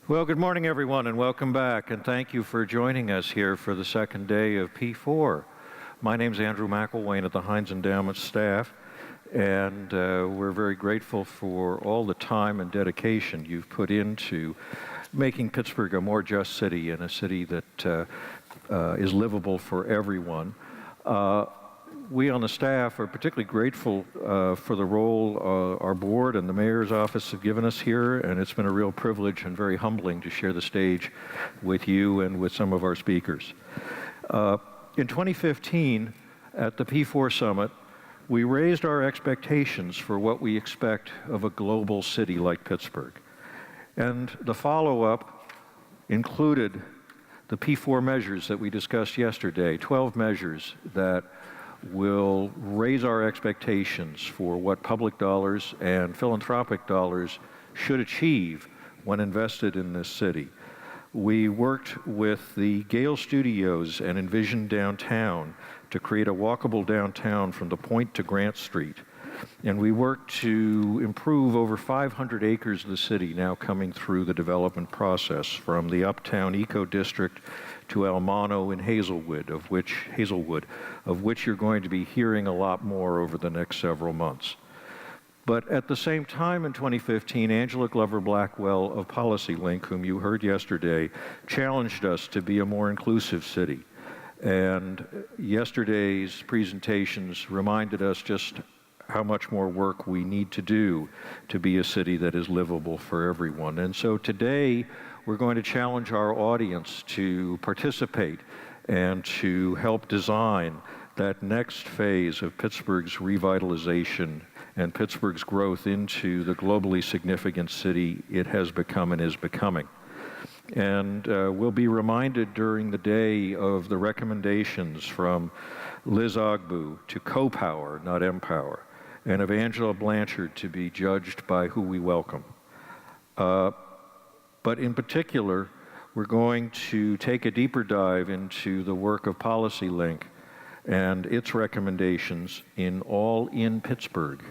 Well, good morning, everyone, and welcome back. And thank you for joining us here for the second day of P4. My name's Andrew McElwain at the Heinz Endowment staff, and we're very grateful for all the time and dedication you've put into making Pittsburgh a more just city and a city that is livable for everyone. We on the staff are particularly grateful for the role our board and the mayor's office have given us here, and it's been a real privilege and very humbling to share the stage with you and with some of our speakers. In 2015, at the P4 Summit, we raised our expectations for what we expect of a global city like Pittsburgh. And the follow-up included the P4 measures that we discussed yesterday, 12 measures that will raise our expectations for what public dollars and philanthropic dollars should achieve when invested in this city. We worked with the Gale Studios and Envision Downtown to create a walkable downtown from the Point to Grant Street. And we worked to improve over 500 acres of the city now coming through the development process, from the Uptown Eco District to Almano in Hazelwood, of which you're going to be hearing a lot more over the next several months. But at the same time in 2015, Angela Glover-Blackwell of PolicyLink, whom you heard yesterday, challenged us to be a more inclusive city. And yesterday's presentations reminded us just how much more work we need to do to be a city that is livable for everyone. And so today, we're going to challenge our audience to participate and to help design that next phase of Pittsburgh's revitalization and Pittsburgh's growth into the globally significant city it has become and is becoming. And we'll be reminded during the day of the recommendations from Liz Ogbu to co-power, not empower, and of Angela Blanchard to be judged by who we welcome. But in particular, we're going to take a deeper dive into the work of PolicyLink and its recommendations in All in Pittsburgh.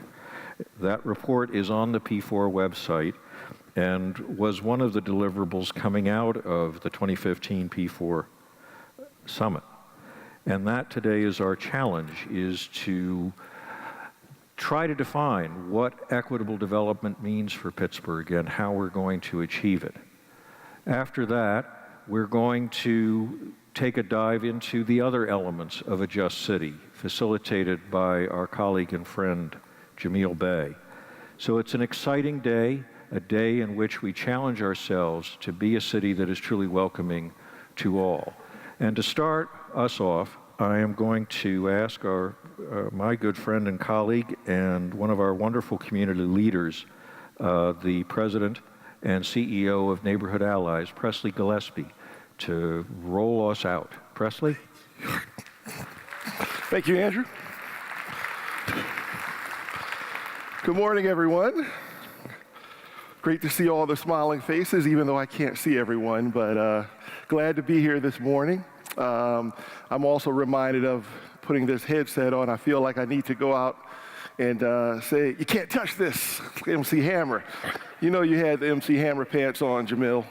That report is on the P4 website and was one of the deliverables coming out of the 2015 P4 Summit. And that today is our challenge, is to try to define what equitable development means for Pittsburgh and how we're going to achieve it. After that, we're going to take a dive into the other elements of a just city, facilitated by our colleague and friend, Jamil Bey. So it's an exciting day, a day in which we challenge ourselves to be a city that is truly welcoming to all. And to start us off, I am going to ask my good friend and colleague and one of our wonderful community leaders, the president and CEO of Neighborhood Allies, Presley Gillespie, to roll us out. Presley? Thank you, Andrew. Good morning, everyone. Great to see all the smiling faces, even though I can't see everyone, but glad to be here this morning. I'm also reminded of putting this headset on. I feel like I need to go out and say, "You can't touch this, MC Hammer." You know you had the MC Hammer pants on, Jamil.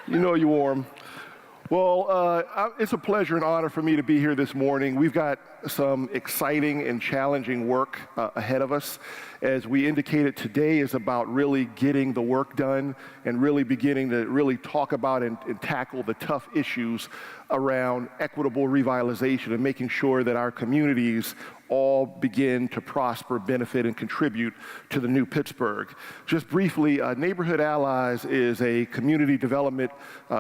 You know you wore them. Well, it's a pleasure and honor for me to be here this morning. We've got some exciting and challenging work ahead of us. As we indicated, today is about really getting the work done and really beginning to really talk about and tackle the tough issues around equitable revitalization and making sure that our communities all begin to prosper, benefit, and contribute to the new Pittsburgh. Just briefly, Neighborhood Allies is a community development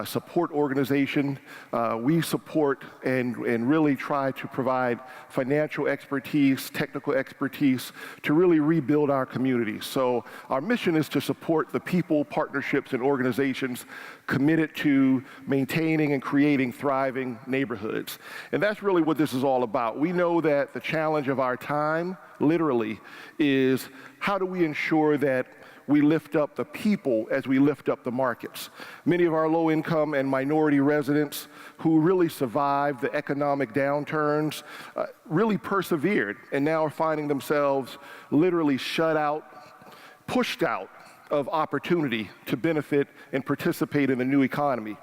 support organization. We support and really try to provide financial expertise, technical expertise to really rebuild our communities. So our mission is to support the people, partnerships, and organizations committed to maintaining and creating thriving neighborhoods. And that's really what this is all about. We know that the challenge of our time, literally, is how do we ensure that we lift up the people as we lift up the markets. Many of our low-income and minority residents who really survived the economic downturns really persevered and now are finding themselves literally shut out, pushed out of opportunity to benefit and participate in the new economy.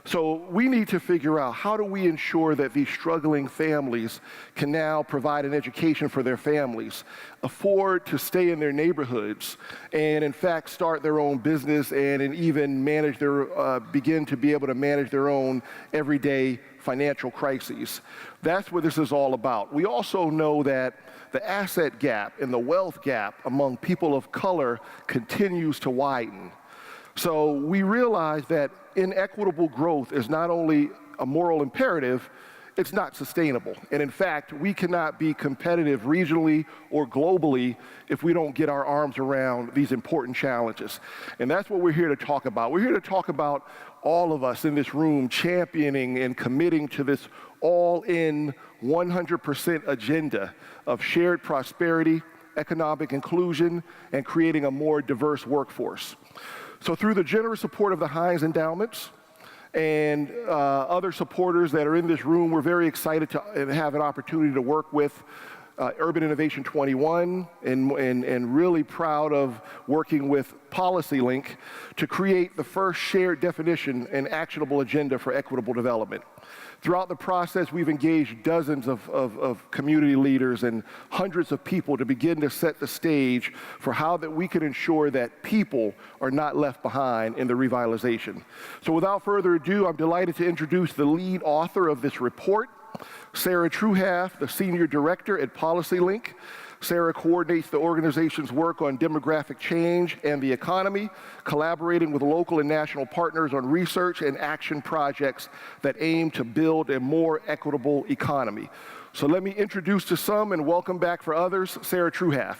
So we need to figure out, how do we ensure that these struggling families can now provide an education for their families, afford to stay in their neighborhoods, and in fact start their own business and even manage their, begin to be able to manage their own everyday financial crises. That's what this is all about. We also know that the asset gap and the wealth gap among people of color continues to widen. So we realize that inequitable growth is not only a moral imperative, it's not sustainable. And in fact, we cannot be competitive regionally or globally if we don't get our arms around these important challenges. And that's what we're here to talk about. We're here to talk about all of us in this room championing and committing to this all-in 100% agenda of shared prosperity, economic inclusion, and creating a more diverse workforce. So through the generous support of the Heinz Endowments and other supporters that are in this room, we're very excited to have an opportunity to work with Urban Innovation 21 and really proud of working with PolicyLink to create the first shared definition and actionable agenda for equitable development. Throughout the process, we've engaged dozens of community leaders and hundreds of people to begin to set the stage for how that we can ensure that people are not left behind in the revitalization. So without further ado, I'm delighted to introduce the lead author of this report, Sarah Truhaff, the Senior Director at PolicyLink. Sarah coordinates the organization's work on demographic change and the economy, collaborating with local and national partners on research and action projects that aim to build a more equitable economy. So let me introduce to some and welcome back for others, Sarah Truhaff.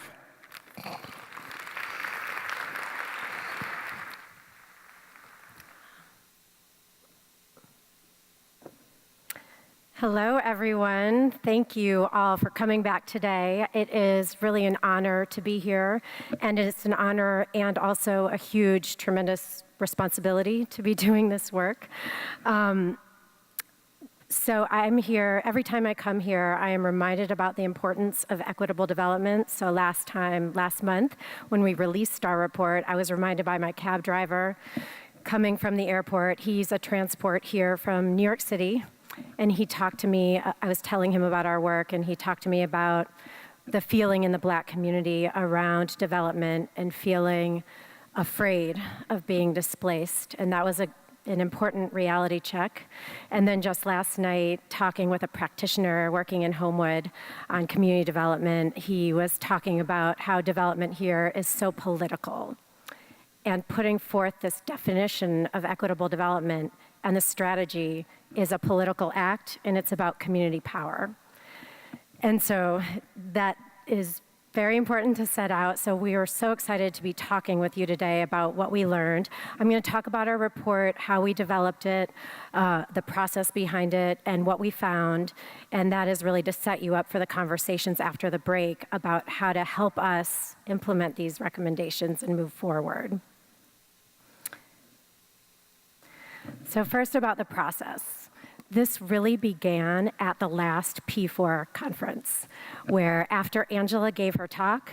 Hello, everyone. Thank you all for coming back today. It is really an honor to be here, and it's an honor and also a huge, tremendous responsibility to be doing this work. So I'm here, every time I come here, I am reminded about the importance of equitable development. So last month, when we released our report, I was reminded by my cab driver coming from the airport. He's a transport here from New York City. And he talked to me, I was telling him about our work, and he talked to me about the feeling in the Black community around development and feeling afraid of being displaced. And that was an important reality check. And then just last night, talking with a practitioner working in Homewood on community development, he was talking about how development here is so political. And putting forth this definition of equitable development and the strategy is a political act, and it's about community power. And so that is very important to set out. So we are so excited to be talking with you today about what we learned. I'm going to talk about our report, how we developed it, the process behind it, and what we found. And that is really to set you up for the conversations after the break about how to help us implement these recommendations and move forward. So first, about the process. This really began at the last P4 conference, where after Angela gave her talk,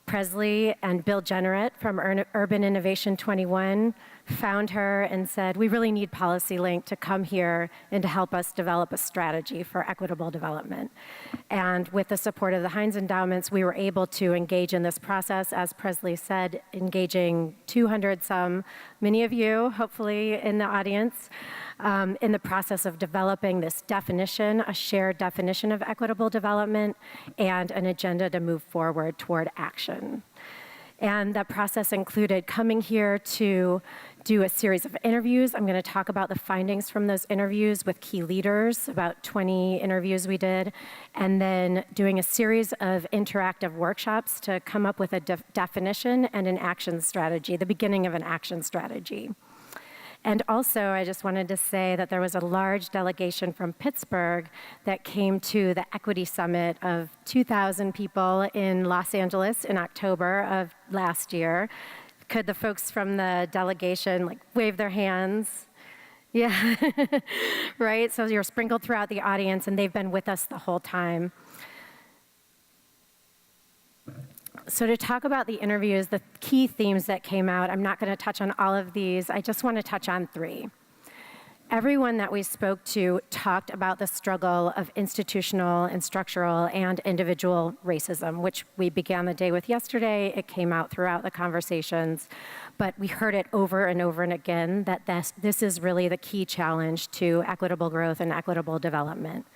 Presley and Bill Jenneret from Urban Innovation 21 found her and said, we really need PolicyLink to come here and to help us develop a strategy for equitable development. And with the support of the Heinz Endowments, we were able to engage in this process, as Presley said, engaging 200 some, many of you, hopefully in the audience, in the process of developing this definition, a shared definition of equitable development, and an agenda to move forward toward action. And that process included coming here to do a series of interviews. I'm going to talk about the findings from those interviews with key leaders, about 20 interviews we did, and then doing a series of interactive workshops to come up with a definition and an action strategy, the beginning of an action strategy. And also, I just wanted to say that there was a large delegation from Pittsburgh that came to the Equity Summit of 2,000 people in Los Angeles in October of last year. Could the folks from the delegation wave their hands? Yeah, right? So you're sprinkled throughout the audience, and they've been with us the whole time. So to talk about the interviews, the key themes that came out, I'm not going to touch on all of these. I just want to touch on 3. Everyone that we spoke to talked about the struggle of institutional and structural and individual racism, which we began the day with yesterday. It came out throughout the conversations, but we heard it over and over and again that this is really the key challenge to equitable growth and equitable development.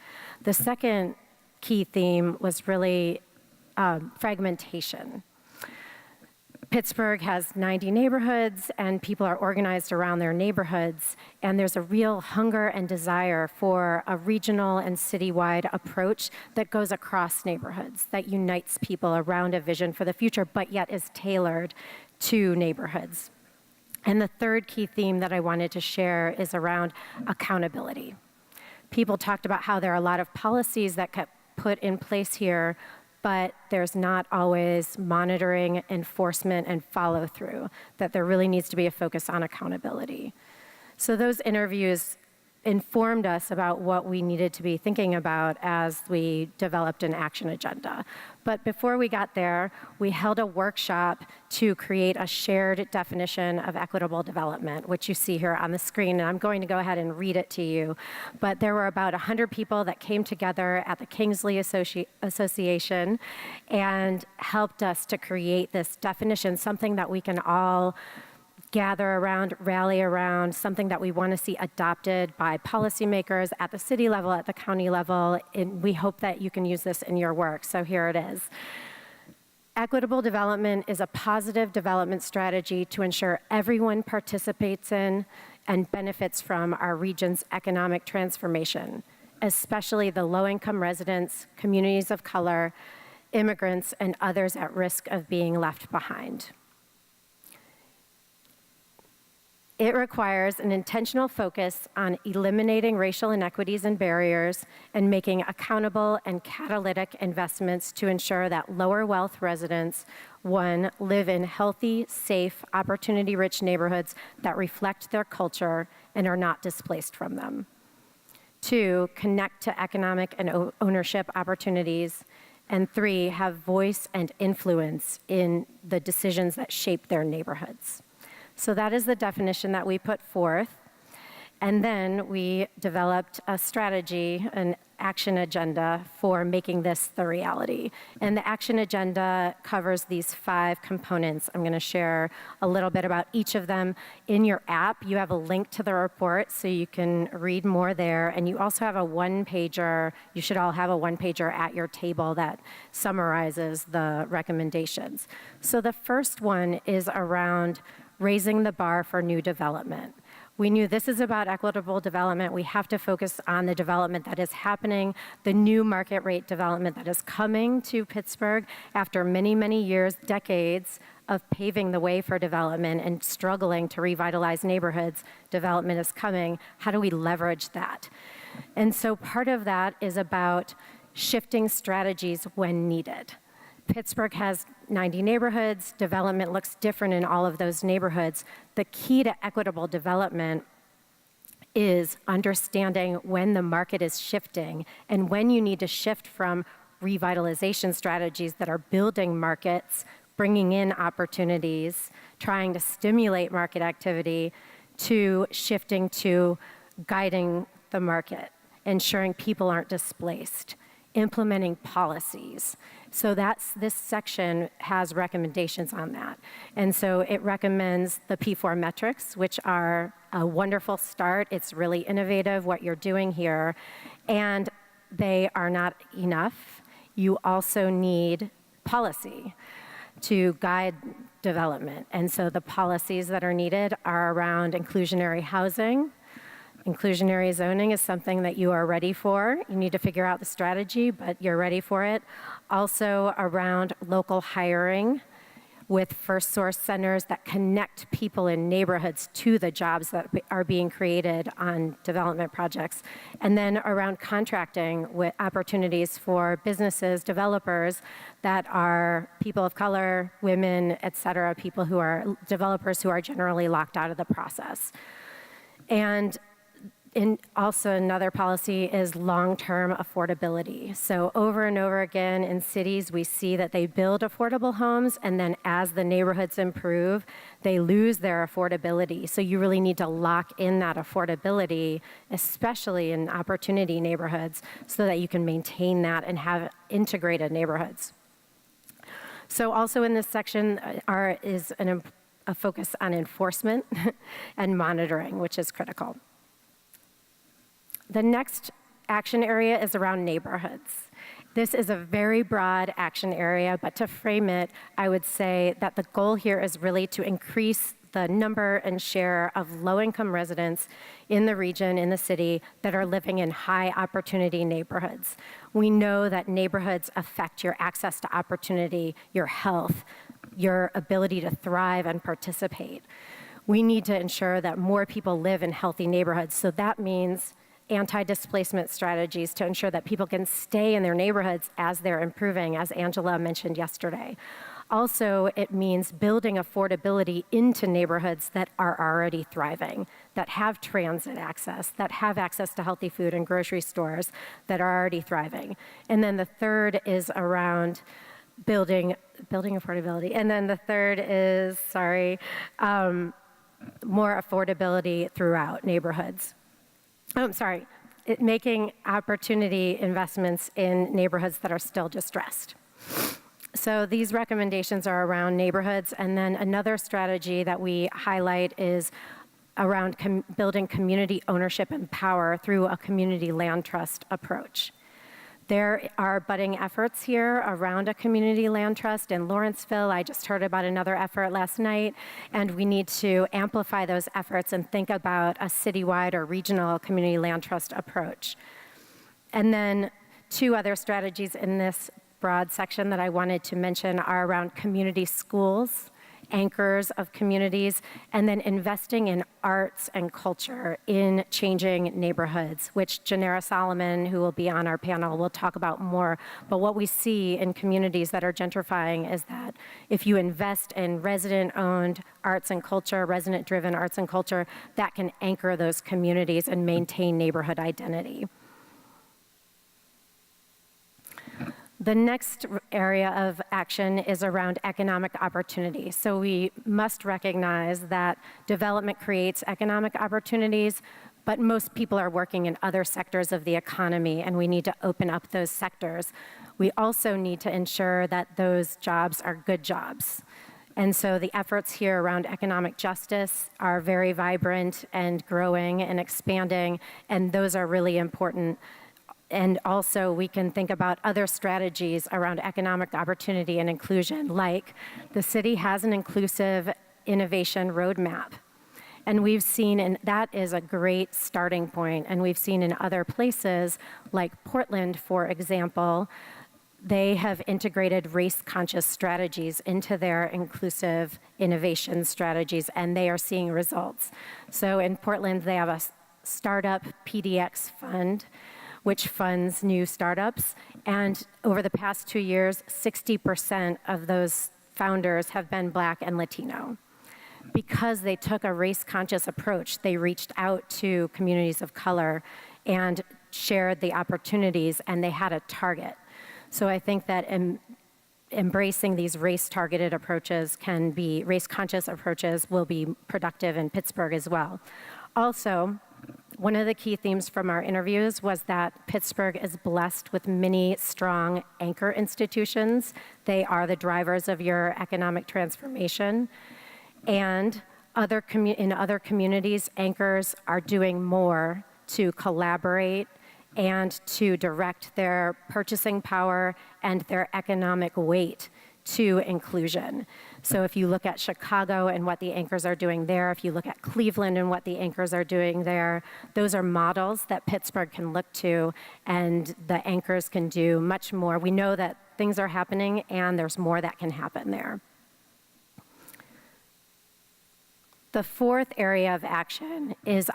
The second key theme was really fragmentation. Pittsburgh has 90 neighborhoods, and people are organized around their neighborhoods, and there's a real hunger and desire for a regional and citywide approach that goes across neighborhoods, that unites people around a vision for the future, but yet is tailored to neighborhoods. And the third key theme that I wanted to share is around accountability. People talked about how there are a lot of policies that get put in place here, but there's not always monitoring, enforcement, and follow-through, that there really needs to be a focus on accountability. So those interviews informed us about what we needed to be thinking about as we developed an action agenda. But before we got there, we held a workshop to create a shared definition of equitable development, which you see here on the screen, and I'm going to go ahead and read it to you. But there were about 100 people that came together at the Kingsley Association and helped us to create this definition, something that we can all gather around, rally around, something that we want to see adopted by policymakers at the city level, at the county level, and we hope that you can use this in your work. So here it is. Equitable development is a positive development strategy to ensure everyone participates in and benefits from our region's economic transformation, especially the low-income residents, communities of color, immigrants, and others at risk of being left behind. It requires an intentional focus on eliminating racial inequities and barriers and making accountable and catalytic investments to ensure that lower wealth residents, 1, live in healthy, safe, opportunity-rich neighborhoods that reflect their culture and are not displaced from them. 2, connect to economic and ownership opportunities. And 3, have voice and influence in the decisions that shape their neighborhoods. So that is the definition that we put forth. And then we developed a strategy, an action agenda for making this the reality. And the action agenda covers these 5 components. I'm going to share a little bit about each of them. In your app, you have a link to the report so you can read more there. And you also have a one-pager. You should all have a one-pager at your table that summarizes the recommendations. So the first one is around raising the bar for new development. We knew this is about equitable development. We have to focus on the development that is happening, the new market rate development that is coming to Pittsburgh after many, many years, decades of paving the way for development and struggling to revitalize neighborhoods. Development is coming. How do we leverage that? And so part of that is about shifting strategies when needed. Pittsburgh has 90 neighborhoods. Development looks different in all of those neighborhoods. The key to equitable development is understanding when the market is shifting and when you need to shift from revitalization strategies that are building markets, bringing in opportunities, trying to stimulate market activity, to shifting to guiding the market, ensuring people aren't displaced, implementing policies. So this section has recommendations on that. And so it recommends the P4 metrics, which are a wonderful start. It's really innovative what you're doing here. And they are not enough. You also need policy to guide development. And so the policies that are needed are around inclusionary housing. Inclusionary zoning is something that you are ready for. You need to figure out the strategy, but you're ready for it. Also around local hiring with first source centers that connect people in neighborhoods to the jobs that are being created on development projects. And then around contracting with opportunities for businesses, developers that are people of color, women, et cetera, people who are developers who are generally locked out of the process. And And also another policy is long-term affordability. So over and over again in cities, we see that they build affordable homes, and then as the neighborhoods improve, they lose their affordability. So you really need to lock in that affordability, especially in opportunity neighborhoods, so that you can maintain that and have integrated neighborhoods. So also in this section is a focus on enforcement and monitoring, which is critical. The next action area is around neighborhoods. This is a very broad action area, but to frame it, I would say that the goal here is really to increase the number and share of low-income residents in the region, in the city, that are living in high-opportunity neighborhoods. We know that neighborhoods affect your access to opportunity, your health, your ability to thrive and participate. We need to ensure that more people live in healthy neighborhoods, so that means anti-displacement strategies to ensure that people can stay in their neighborhoods as they're improving, as Angela mentioned yesterday. Also, it means building affordability into neighborhoods that are already thriving, that have transit access, that have access to healthy food and grocery stores that are already thriving. And then the third is around building affordability. And then the third is, more affordability throughout neighborhoods. Making opportunity investments in neighborhoods that are still distressed. So these recommendations are around neighborhoods, and then another strategy that we highlight is around building community ownership and power through a community land trust approach. There are budding efforts here around a community land trust in Lawrenceville. I just heard about another effort last night, and we need to amplify those efforts and think about a citywide or regional community land trust approach. And then two other strategies in this broad section that I wanted to mention are around community schools, anchors of communities, and then investing in arts and culture in changing neighborhoods, which Janera Solomon, who will be on our panel, will talk about more. But what we see in communities that are gentrifying is that if you invest in resident-owned arts and culture, resident-driven arts and culture, that can anchor those communities and maintain neighborhood identity. The next area of action is around economic opportunity. So we must recognize that development creates economic opportunities, but most people are working in other sectors of the economy, and we need to open up those sectors. We also need to ensure that those jobs are good jobs. And so the efforts here around economic justice are very vibrant and growing and expanding, and those are really important. And also we can think about other strategies around economic opportunity and inclusion, like the city has an inclusive innovation roadmap. And we've seen, and that is a great starting point, and we've seen in other places, like Portland, for example, they have integrated race-conscious strategies into their inclusive innovation strategies, and they are seeing results. So in Portland, they have a startup PDX fund, which funds new startups. And over the past 2 years, 60% of those founders have been Black and Latino. Because they took a race-conscious approach, they reached out to communities of color and shared the opportunities, and they had a target. So I think that embracing these race-targeted approaches race-conscious approaches will be productive in Pittsburgh as well. Also, one of the key themes from our interviews was that Pittsburgh is blessed with many strong anchor institutions. They are the drivers of your economic transformation. And in other communities, anchors are doing more to collaborate and to direct their purchasing power and their economic weight to inclusion. So if you look at Chicago and what the anchors are doing there, if you look at Cleveland and what the anchors are doing there, those are models that Pittsburgh can look to, and the anchors can do much more. We know that things are happening, and there's more that can happen there. The fourth area of action is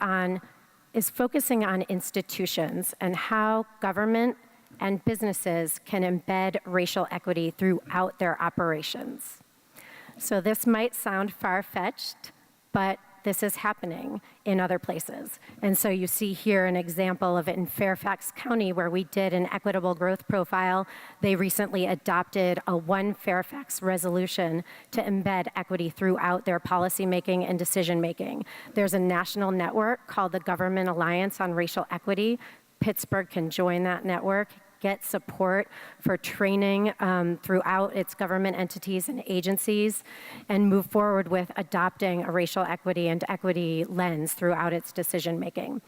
focusing on institutions and how government and businesses can embed racial equity throughout their operations. So this might sound far-fetched, but this is happening in other places. And so you see here an example of it in Fairfax County, where we did an equitable growth profile. They recently adopted a One Fairfax resolution to embed equity throughout their policymaking and decision-making. There's a national network called the Government Alliance on Racial Equity. Pittsburgh can join that network, get support for training throughout its government entities and agencies, and move forward with adopting a racial equity and equity lens throughout its decision-making.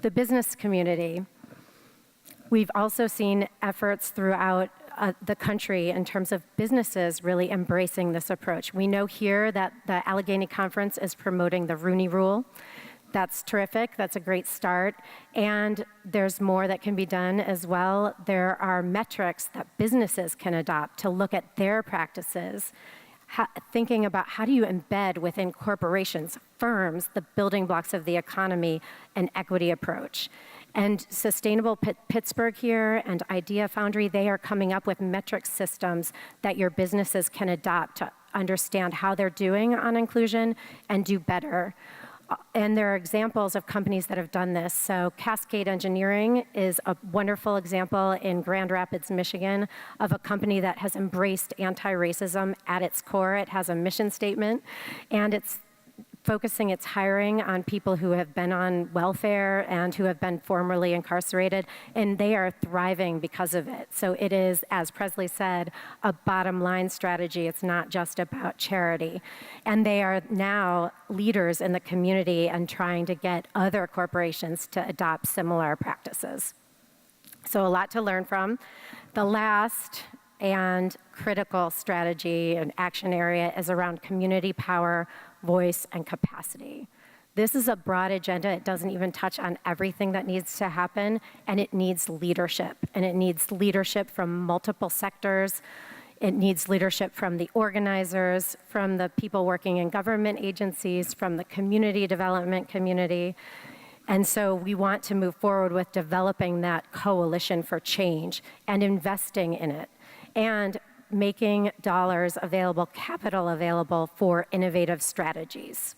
The business community, we've also seen efforts throughout the country in terms of businesses really embracing this approach. We know here that the Allegheny Conference is promoting the Rooney Rule. That's terrific. That's a great start. And there's more that can be done as well. There are metrics that businesses can adopt to look at their practices, thinking about how do you embed within corporations, firms, the building blocks of the economy, an equity approach. And Sustainable Pittsburgh here and Idea Foundry, they are coming up with metric systems that your businesses can adopt to understand how they're doing on inclusion and do better. And there are examples of companies that have done this. So Cascade Engineering is a wonderful example in Grand Rapids, Michigan, of a company that has embraced anti-racism at its core. It has a mission statement, and it's focusing its hiring on people who have been on welfare and who have been formerly incarcerated, and they are thriving because of it. So it is, as Presley said, a bottom line strategy. It's not just about charity. And they are now leaders in the community and trying to get other corporations to adopt similar practices. So a lot to learn from. The last and critical strategy and action area is around community power, voice, and capacity. This is a broad agenda. It doesn't even touch on everything that needs to happen, and it needs leadership. And it needs leadership from multiple sectors. It needs leadership from the organizers, from the people working in government agencies, from the community development community. And so we want to move forward with developing that coalition for change and investing in it, and making dollars available, capital available for innovative strategies.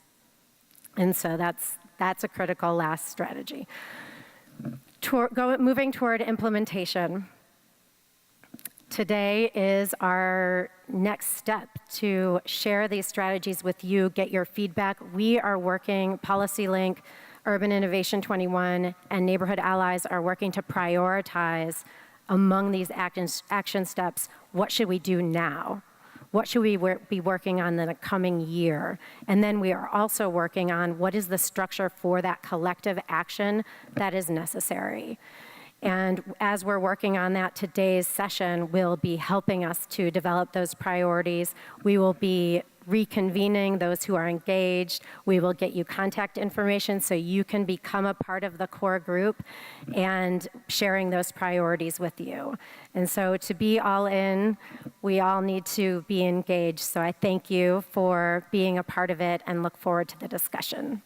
And so that's a critical last strategy. Moving toward implementation. Today is our next step to share these strategies with you, get your feedback. We are working, PolicyLink, Urban Innovation 21, and Neighborhood Allies are working to prioritize among these action steps, what should we do now? What should we be working on in the coming year? And then we are also working on what is the structure for that collective action that is necessary. And as we're working on that, today's session will be helping us to develop those priorities. We will be reconvening those who are engaged. We will get you contact information so you can become a part of the core group and sharing those priorities with you. And so to be all in, we all need to be engaged. So I thank you for being a part of it and look forward to the discussion.